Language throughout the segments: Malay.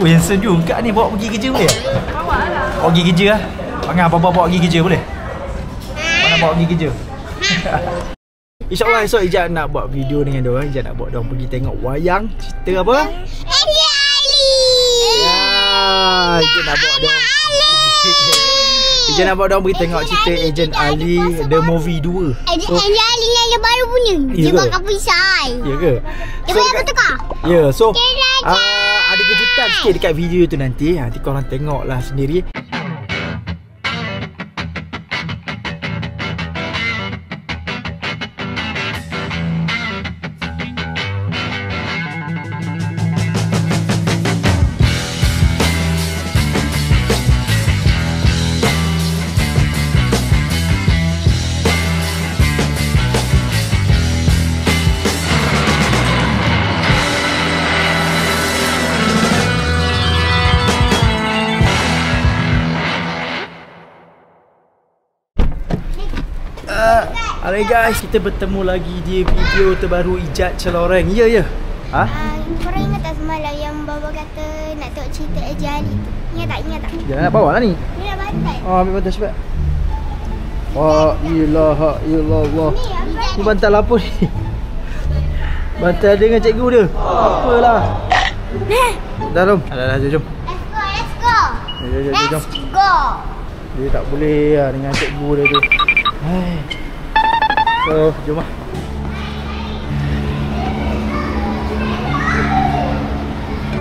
Oh, handsome juga ni. Bawa pergi kerja boleh? Bawa lah. Bawa pergi kerja lah. Panggil abang bawa pergi kerja boleh? Mana bawa pergi kerja? InsyaAllah esok Ijat nak buat video dengan diorang. Ijat nak buat diorang pergi tengok wayang. Cerita apa? Ejen Ali. Ya, Ijat nak buat diorang. Ijat nak buat diorang pergi tengok cerita Ejen Ali The Movie 2. Ejen Ali yang baru punya. Dia bakal pisai. Ya ke? Dia boleh bertukar? Ya, so ada kejutan sikit dekat video tu nanti. Nanti korang tengoklah sendiri. Alright guys, kita bertemu lagi di video terbaru Ijat Celoreng. Ya, ya. Ha? Korang ingat tak semalam yang baba kata nak tengok cerita Ejen Ali tu? Ingat tak? Ingat tak? Jangan nak bawa lah ni. Dia dah bantai. Oh, ambil bantal cepat. La ilaha illallah. Ni bantal apa ni? Bantal dia dengan cikgu dia. Apalah. Dah, jom. Dah, jom. Let's go. Jom. Let's go. Dia tak boleh lah dengan cikgu dia tu. Hai. So, jom lah.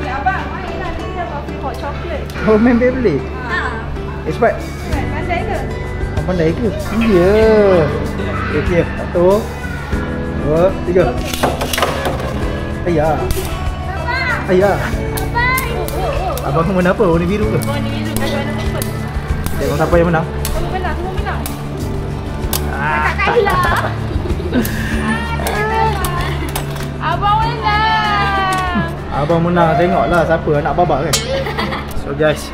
Abang, main lah dia buat hot chocolate. Oh, main Beyblade? Cepat. Pandai ke? Abang pandai ke? Ya. Okay, 1, 2, 3. Ayah. Ayah. Abang kau menang apa? Warna biru ke? Warna biru, kalau warna purple. Tengok siapa yang menang. Semua menang, semua menang. Ah. Kalah. Abang menang. Abang menang, tengoklah siapa anak babak kan. So guys,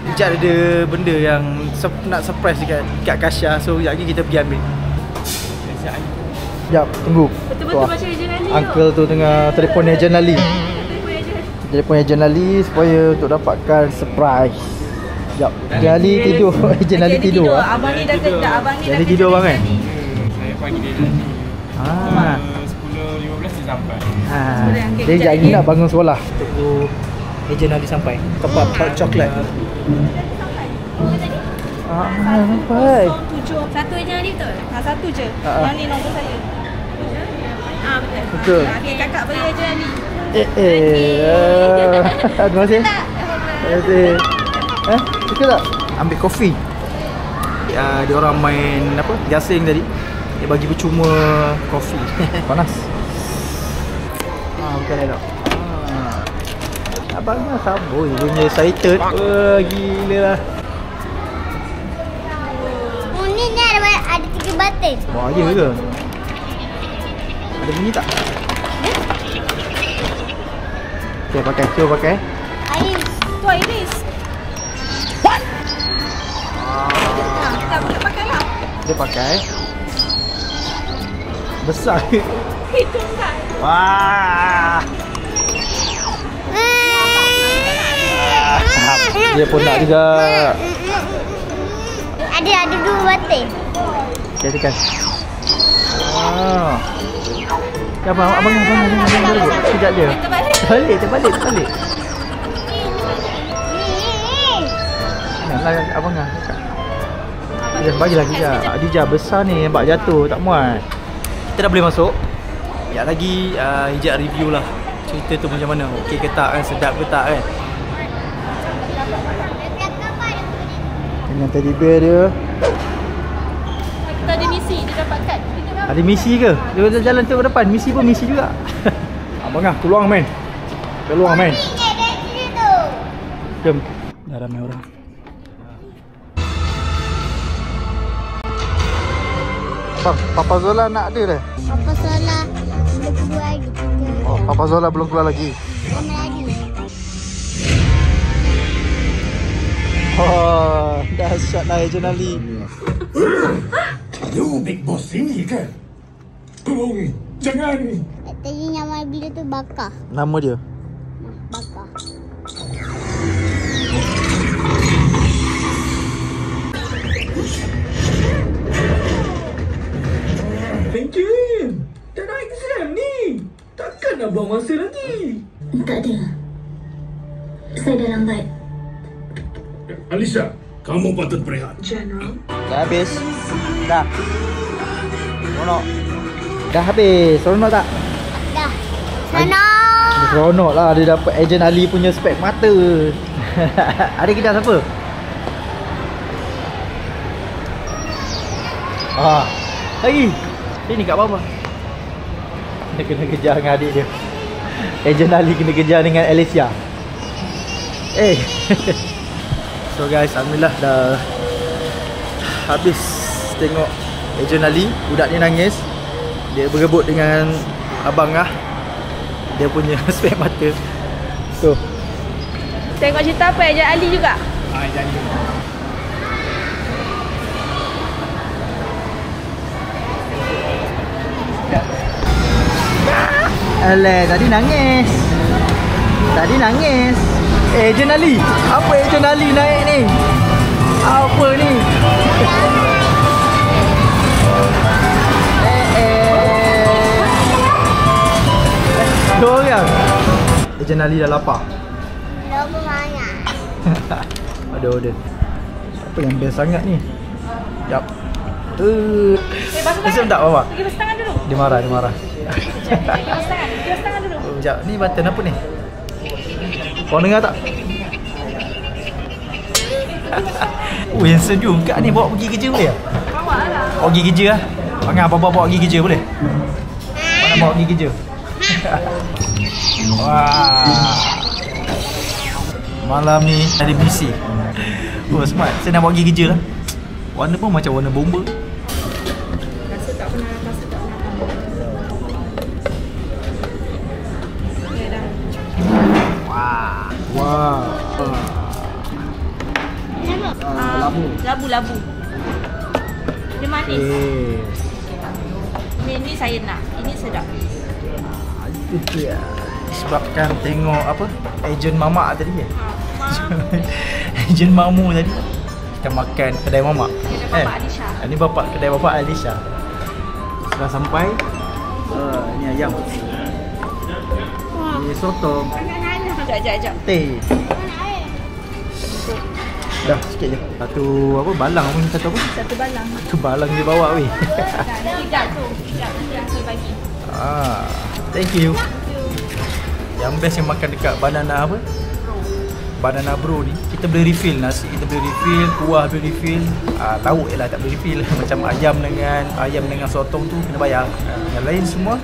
Ijat ada benda yang nak surprise dekat Kasha. So sekejap lagi kita pergi ambil. Sekejap, tunggu. Betul-betul macam Ejen Ali tu. Uncle tu tengah telefon Ejen Ali. Telefon Ejen Ali supaya untuk dapatkan surprise. Sekejap, Ejen Ali tidur. Ejen Ali tidur. Abang ni dah kerja. Abang ni Ejen Ali tidur bang kan? Saya panggil dia nanti. 10.15 dia sampai. Dia sekejap lagi nak bangun sekolah. Tunggu Ejen Ali sampai. Tempat coklat. Sampai. Satu Ejen Ali betul? Satu je. Yang ni nombor saya. Betul. Betul. Okey, kakak beri Ejen Ali. Terima kasih. Terima kasih. Suka tak? Ambil kopi. Dia orang main apa? Gasing tadi. Dia bagi percuma kopi. Panas. Bukan elok. Abangnya sabun punya excited. Gila lah. Oh ni ada 3 button. Wah, ya ke? Ada bunyi tak? Okay, pakai. Cuba pakai. Iris. Tu Iris. What? Tak boleh pakai lah. Dia pakai. Besar. Hidung kan. Wah. Dia pun nak juga. Ada 2 button. Okay, tekan. Abang. Sekejap je. Terbalik. Nak abang lah. Bagilah kejap. Adijah besar ni nampak jatuh tak muat. Kita dah boleh masuk. Sekejap lagi Ijat review lah cerita tu macam mana. Okey ke tak kan, sedap ke tak kan. Dengan teddy bear dia. Kita ada misi dia dapatkan. Ada misi ke? Dia jalan tu ke depan. Misi pun misi juga. Abang ah, keluar main. Keluar main. Jom. Dah ramai orang. Papa Zola nak ada dah. Papa Zola belum keluar lagi. Oh, Papa Zola belum keluar lagi. Mana lagi? Oh, dahsyat lah Ejen Ali. Lu Big Boss ini kan? Tolong, jangan. Tadi nama bila tu Bakar. Nama dia? Bakar. Saya dah lambat. Alicia, kamu patut berehat. General. Dah habis. Dah. Seronok. Dah habis. Seronok tak? Dah. Senang. Seronok lah dia dapat Ejen Ali punya spek mata. Adik kita siapa? Lagi. Sini kat bawah. Dia kena kejar dengan adik dia. Ejen Ali kena kejar dengan Alicia. So guys, alhamdulillah dah habis tengok Ejen Ali. Budak ni nangis. Dia berebut dengan abang lah. Dia punya spek mata. So Tengok cerita apa Ejen Ali juga? Ejen Ali. Alah, tadi nangis. Ejen Ali. Apa Ejen Ali naik ni? Apa ni? Dua orang. Ejen Ali dah lapar. Lobo banyak. Ada. Apa yang best sangat ni? Sekejap. Macam tak bawa? Pergi basuh tangan dulu. Dia marah. Pergi basuh tangan dulu. Sekejap, ni button apa ni? Korang dengar tak? Yang sejuk kat ni, bawa pergi kerja boleh tak? Bawa lah. Bawa pergi kerja lah. Panggil abang bawa pergi kerja boleh? Mana bawa pergi kerja? Wah. Malam ni ada misi. Oh smart, saya nak bawa pergi kerja lah. Warna pun macam warna bomba. Rasa tak pernah. Okay, dah. Wah. Labu. Dia manis. Ni saya nak. Ini sedap. Itu dia. Disebabkan tengok apa? Ejen mamak tadi ya. Ejen mamu tadi. Kita makan kedai mamak. Kedai Bapak Alisha. Ini bapak kedai Bapak Alisha. Sudah sampai. Ni ayam. Ni sotong. Sekejap. Teh. Dah sikit je. Satu apa balang pun kata apa? Satu balang. Tu balang dia bawa weh. Sekejap nanti aku bagi. Thank you. Yang best yang makan dekat banana apa? Banana bro ni. Kita boleh refill nasi, kita boleh refill, kuah boleh refill. Lauk je lah tak boleh refill. Macam ayam dengan sotong tu kena bayar. Yang lain semua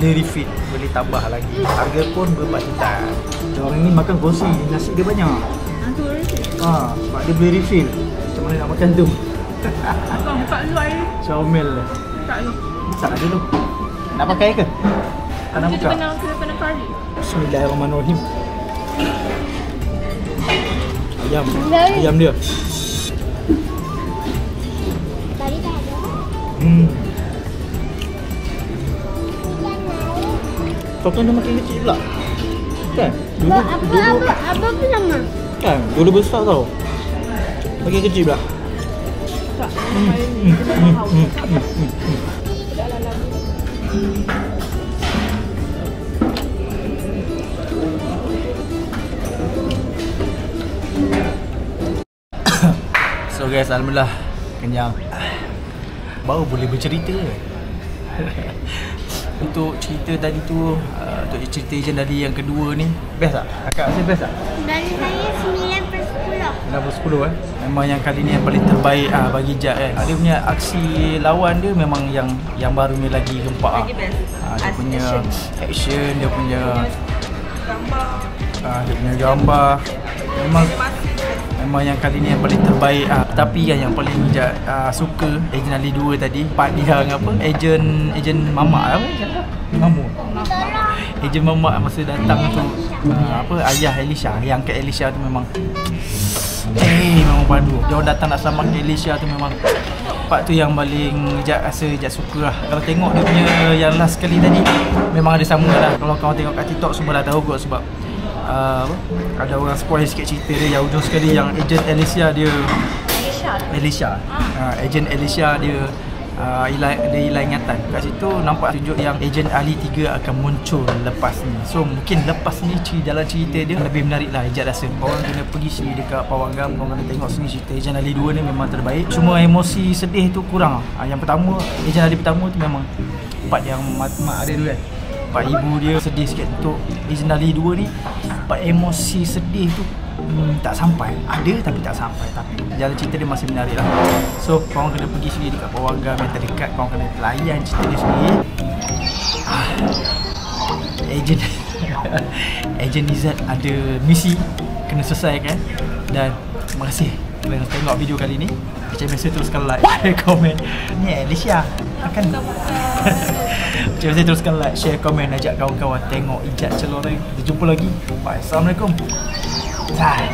boleh refill, boleh tambah lagi. Harga pun berbatutan. Orang ni makan kursi, nasi dia banyak. Sebab dia boleh refill. Macam mana nak makan tu? Abang buka dulu air. Comel lah. Buka dulu. Buka dulu. Nak pakai ke? Tak nak buka? Kita kena kari. Bismillahirrahmanirrahim. Ayam dia. Tadi tak ada. Kau kan dah makin kecil pula. Kan? Apa nama? Kan? Dulu besar tau. Makin kecil pula. Tak. Air ni. Kita mahal. Tidaklah labu. So guys, alhamdulillah kenyang. Baru boleh bercerita. Untuk cerita tadi tu, untuk cerita Ejen Ali yang kedua ni, best tak? Kakak rasa best tak? Dari saya 9/10. 9/10 Memang yang kali ni yang paling terbaik bagi Jad Dia punya aksi lawan dia memang yang baru ni lagi gempak. Lagi best. Dia punya action, dia punya Gambar. dia punya gambar. Memang yang kali ni yang paling terbaik. Tapi yang paling Jad suka Ejen Ali 2 tadi, part dia dengan apa? Ejen mamak apa? Mamu. Ejen mamak masa datang tu ayah Alicia, yang angkat Alicia tu memang memang padu. Dia orang datang nak selamatkan Alicia tu memang part tu yang paling Jad suka lah. Kalau tengok dia punya yang last kali tadi memang ada sama lah. Kalau kau tengok kat TikTok semua dah tahu kot sebab ada orang spoil sikit cerita dia yang ujung sekali yang Ejen Alicia dia Ejen Alicia dia hilang ingatan. Kat situ nampak tunjuk yang ejen ahli 3 akan muncul lepas ni. So mungkin lepas ni dalam cerita dia lebih menarik lah Ijat rasa. Korang kena pergi sini dekat Pawagam, korang kena tengok sini cerita ejen ahli 2 ni memang terbaik. Cuma emosi sedih tu kurang. Yang pertama, ejen ahli pertama tu memang part yang mak ada tu kan, part ibu dia sedih sikit. Untuk ejen ahli 2 ni part emosi sedih tu tak sampai. Ada tapi tak sampai. Tapi jalan cerita dia masih menarik lah. So korang kena pergi sini dekat Pawagam yang terdekat. Korang kena layan cerita dia sendiri. Ejen Izzat ada misi kena selesaikan. Dan terima kasih kerana tengok video kali ni. Macam biasa teruskan like, share, komen. Ni Alicia akan macam biasa teruskan like, share, komen, ajak kawan-kawan tengok Ijat Celoreng. Kita jumpa lagi. Bye. Assalamualaikum. Bye.